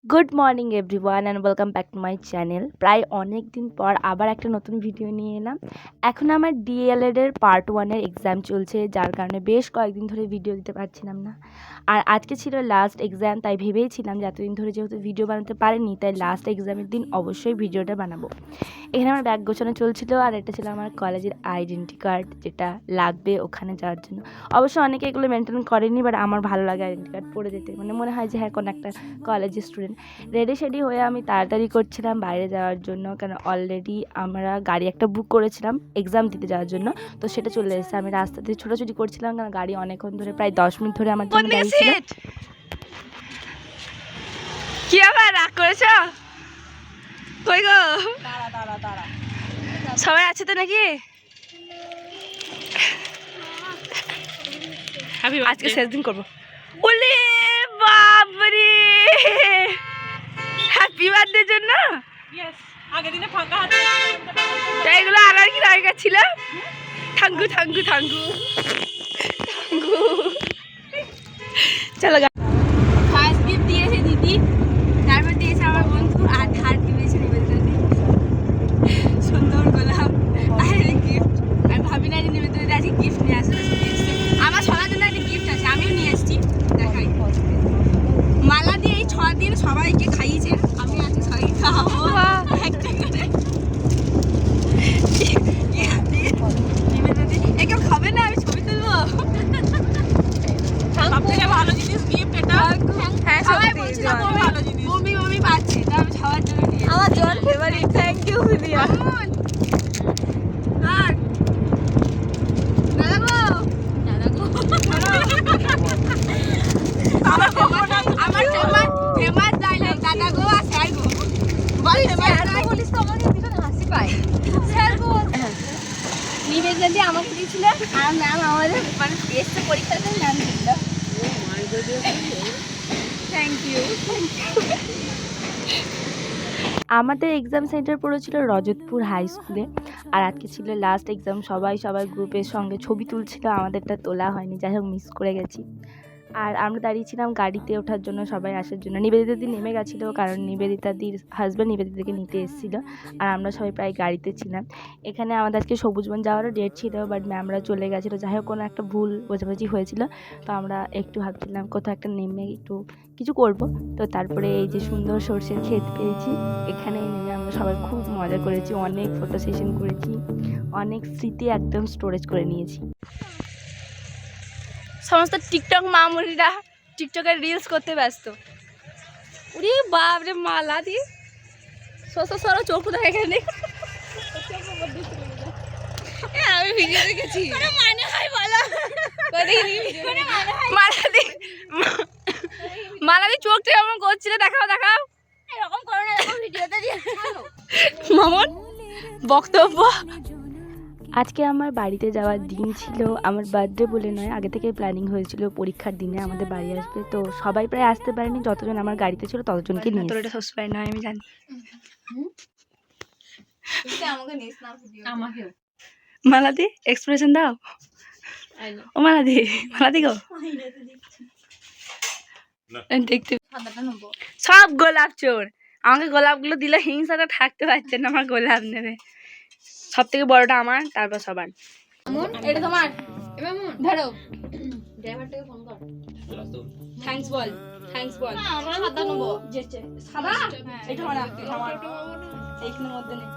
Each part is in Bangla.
Good morning everyone and welcome back to my channel. প্রায় অনেক দিন পর আবার একটা নতুন ভিডিও নিয়ে এলাম। এখন আমার ডিএলএডের পার্ট 1-এর এক্সাম চলছে, যার কারণে বেশ কয়েকদিন ধরে ভিডিও দিতে পারছিলাম না। আর আজকে ছিল লাস্ট এক্সাম, তাই ভেবেইছিলাম যে এতদিন ধরে যেহেতু ভিডিও বানাতে পারিনি, তাই লাস্ট এক্সামের দিন অবশ্যই ভিডিওটা বানাবো। এখানে আমার ব্যাগ গোছানো চলছিল, আর এটা ছিল আমার কলেজের আইডেন্টি কার্ড, যেটা লাগবে ওখানে যাওয়ার জন্য। অবশ্য অনেকে এগুলো মেনটেন করেনি, বাট আমার ভালো লাগে আইডেন্টি কার্ড পরে যেতে, মানে মনে হয় যে হ্যাঁ কোনো একটা কলেজের স্টুডেন্ট। রেডি হয়ে আমি তাড়াতাড়ি করছিলাম বাইরে যাওয়ার জন্য, কারণ অলরেডি আমরা গাড়ি একটা বুক করেছিলাম এক্সাম দিতে যাওয়ার জন্য, তো সেটা চলে এসেছে। আমি রাস্তাতে ছোটাছুটি করছিলাম, কারণ গাড়ি অনেকক্ষণ ধরে প্রায় 10 মিনিট ধরে আমার জন্য দাঁড়িয়েছিল। কি আবার রাগ করেছ? কই গো, সবাই আছে তো নাকি? আজকে শেষ দিন করবো। ওলে বাবরে, হ্যাপি বার্থডে জন্য আগের দিনে ফাঁকা হাতে তাই এগুলো আর কি রাগ ছিল। থাঙ্গু থাঙ্গু থাঙ্গু থাঙ্গু, চলো। ফার্স্ট গিফট দিয়েছে দিদি, তারপর দিয়েছে আমার বন্ধু, আর থার্ড দিয়েছে নিবেদিতা দি। সুন্দর গোলাপ আর গিফট। আর ভাবি না যে নিবেদিতা দি আজকে গিফট নিয়ে আসবে। আমার সবার জন্য একটা গিফট আছে, আমিও নিয়ে এসেছি, দেখাই। মালা দিয়ে এই 6 দিন সবাইকে খাইয়েছে, আমি আজকে সবাইকে খাওয়াবো একটা করে। নিবেদিতা দি কেউ খাবে না, আমি ছবি তুলবো। সবথেকে ভালো জিনিস গিফট এটা। হ্যাঁ, সবাই সত্যি বলছিল জন। খুবই ভালো জিনিস। মম্মি পাচ্ছে, তা আমি সবার জন্য নিয়ে আমার জন favourite, thank you Vidya. Nivedita আমাকে দিয়েছিল, আর ম্যাম আমাদের মানে টেস্টে পরীক্ষাতে ম্যাম দিল। Thank you. আমাদের এক্সাম সেন্টার পড়েছিল রজতপুর হাই স্কুলে, আর আজকে ছিল লাস্ট এক্সাম। সবাই গ্রুপের সঙ্গে ছবি তুলছিল, আমাদেরটা তোলা হয়নি, যাই হোক মিস করে গেছি। আর আমরা দাঁড়িয়েছিলাম গাড়িতে ওঠার জন্য, সবাই আসার জন্য। নিবেদিতা দি নেমে গেছিলো, কারণ নিবেদিতা দির হাজব্যান্ড নিবেদিতাকে নিতে এসেছিলো, আর আমরা সবাই প্রায় গাড়িতে ছিলাম। এখানে আমাদের আজকে সবুজবন যাওয়ারও ডেট ছিল, বাট ম্যামরা চলে গেছিলো, যাই হোক কোনো একটা ভুল বোঝাবুঝি হয়েছিল। তো আমরা একটু ভাবছিলাম কোথাও একটা নেমে একটু কিছু করব। তো তারপরে এই যে সুন্দর সর্ষের ক্ষেত পেয়েছি, এখানে নেমে আমরা সবাই খুব মজা করেছি, অনেক ফটো সেশন করেছি, অনেক স্মৃতি একদম স্টোরেজ করে নিয়েছি। সমস্ত টিকটক মামুনিরা টিকটকের রিলস করতে ব্যস্ত। উরে বাপরে, মালা দি সরো চোখ দেখা এখানে। আমি ভিডিও দেখেছি, মানে হয় বলো। মালা দি চোখটা এমন করছিল, দেখাও এরকম করো না, দেখো ভিডিওতে দিয়ে মামুন বক্তব্য। আজকে আমার বাড়িতে যাওয়ার দিন ছিল, আমার বার্থডে বলে নয়, আগে থেকে প্ল্যানিং হয়েছিল পরীক্ষার দিনে আমাদের বাড়ি আসবে। তো সবাই প্রায় আসতে পারেনি, যতজন আমার গাড়িতে ছিল ততজনকে নিয়ে তোর এটা সাবস্ক্রাইব নয় আমি জানি। আমাকেও মালাদি এক্সপ্রেশন দাও। ও মালাদি গো, দেখতে সব গোলাপ চোর। আমাকে গোলাপগুলো দিলে হিংসাটা থাকতে পারছে না, আমার গোলাপ নেবে। সব থেকে বড়টা আমার, তারপর সবার। এটা তোমার, ধরো ড্রাইভারটাকে ফোন কর, থ্যাঙ্কস বল। আমরা সাদা নেবো, সাদা এটা আমার, এইখানের মধ্যে নেই।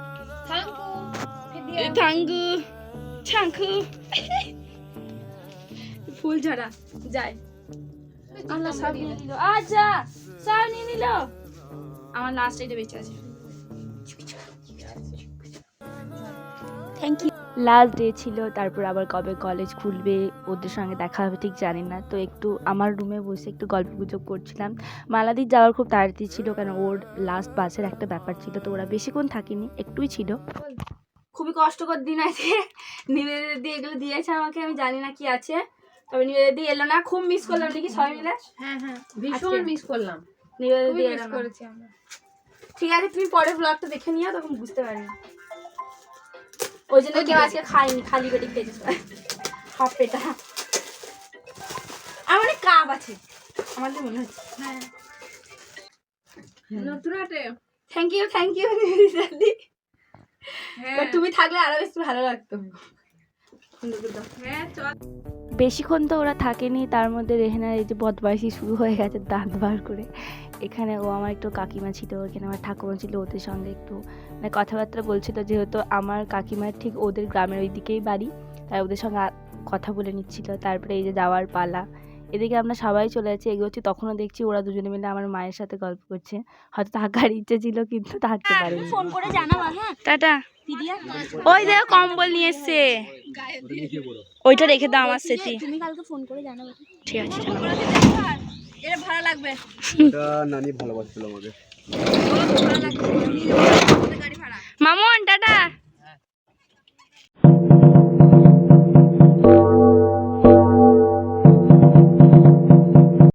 থ্যাঙ্কু ফুল ঝরা যায়। আল্লাহ সব নিয়ে নিল, আচ্ছা সব নিয়ে নিল। আমার লাস্ট এটা বেঁচে আছে। Thank you. লাস্ট ডে ছিল, তারপর আবার কবে কলেজ খুলবে, ওদের সঙ্গে দেখা হবে ঠিক জানি না। তো একটু আমার রুমে বসে একটু গল্প গুজব করছিলাম। মালাদির যাওয়ার খুব তাড়াতাড়ি ছিল, কারণ ওর লাস্ট বাসের একটা ব্যাপার ছিল, তো ওরা বেশিক্ষণ থাকেনি, একটুই ছিল। খুবই কষ্টকর দিন আছে। নিবেদিতা দি এগুলো দিয়েছে আমাকে, আমি জানি না কি আছে, তবে নিবেদিতা দি এলো না। খুব মিস করলাম নাকি সবাই মিলে। হ্যাঁ ভীষণ মিস করলাম, নিবেদিতা দি মিস করেছি আমরা। ঠিক আছে, তুমি পরের ব্লগটা দেখে নিও, তখন বুঝতে পারবে। ওই জন্য কেউ আজকে খাইনি, খালি পেটে খেয়েছে হাফ পেটা। আমার কাপ আছে, আমাদের মনে হচ্ছে। হ্যাঁ থ্যাংক ইউ দিদি। তুমি থাকলে আরো বেশি ভালো লাগতো। বেশিক্ষণ তো ওরা থাকেনি, তার মধ্যে রেহেনার এই যে বদমাইশি শুরু হয়ে গেছে দাঁত বার করে। এখানে ও আমার একটু কাকিমা ছিল, এখানে আমার ঠাকুমা ছিল, ওদের সঙ্গে একটু মানে কথাবার্তা বলছিল, যেহেতু আমার কাকিমার ঠিক ওদের গ্রামের ওই দিকেই বাড়ি, তাই ওদের সঙ্গে কথা বলে নিচ্ছিল। তারপরে এই যে যাওয়ার পালা, এদিকে আমরা সবাই চলে যাচ্ছি, এগোচ্ছি, তখনও দেখছি ওরা দুজনে মিলে আমার মায়ের সাথে গল্প করছে। হয়তো থাকার ইচ্ছে ছিল কিন্তু থাকতে পারেনি। ফোন করে জানাবা। হ্যাঁ টাটা। দিদিয়া, ওই দেখো কম্বল নিয়ে এসছে, ওইটা রেখে দাও আমার স্মৃতি। তুমি কালকে ফোন করে জানাবা। ঠিক আছে এটা ভালো লাগবে। এটা নানি ভালোবাসছিল আমাকে। মামুন টাটা।